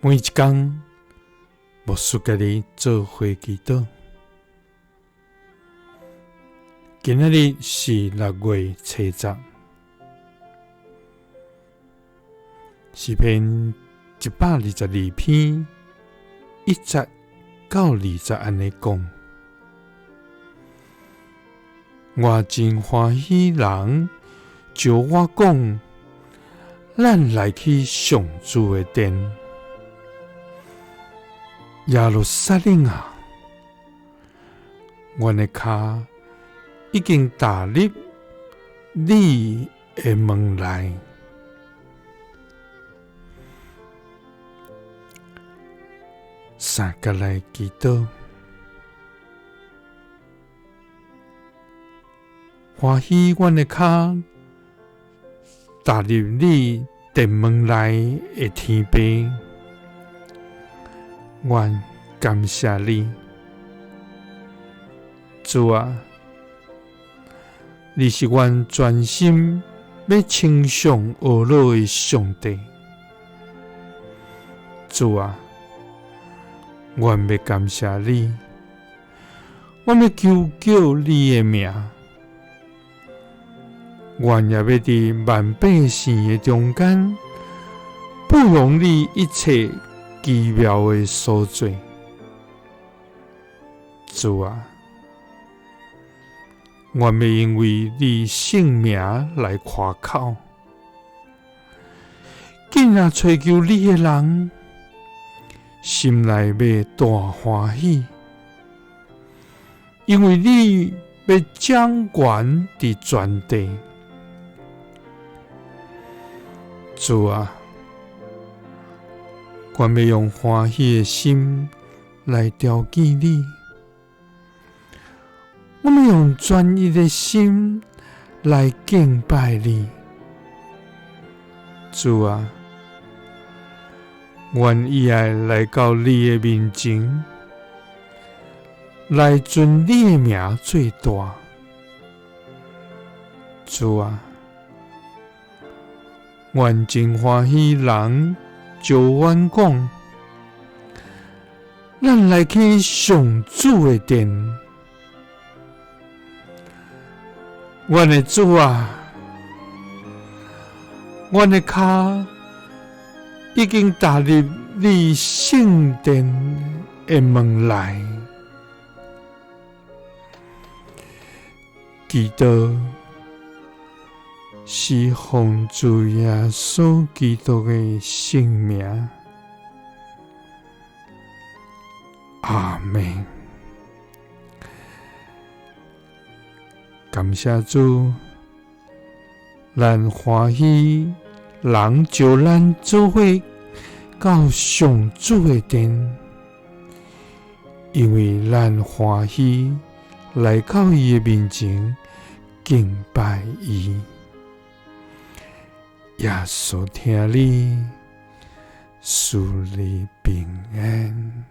每一天，牧师甲你做伙祈祷。今仔日是6月初10，诗篇122篇1节到2节安尼讲：我真欢喜人招我讲，咱来去上主的殿。耶路撒冷啊，阮的脚已经踏入你的门内。三角来祈祷，欢喜阮的脚踏入你殿门内的天父。阮感谢你，主啊，你是阮专心要称颂学老的上帝。主啊，阮要感谢你，阮要求叫你的名，阮也要伫万百姓的中间，不容你一切奇妙的所做。主啊，我要因为你圣名来夸口，竟然追求你的人，心内要大欢喜，因为你要掌权伫全地。主啊，我要用欢喜的心来朝见你，我要用专一的心来敬拜你。主啊，愿意爱来到你的面前，来尊你的名最大。主啊，愿真欢喜人招阮讲，咱来去上主的殿。阮的主啊，阮的脚已经踏入你圣殿的门内。祈祷是奉主耶稣基督的圣名，阿们。感谢主，咱欢喜人招咱做伙到上主的殿，因为咱欢喜来到伊的面前敬拜伊。耶稣听你，赐你平安。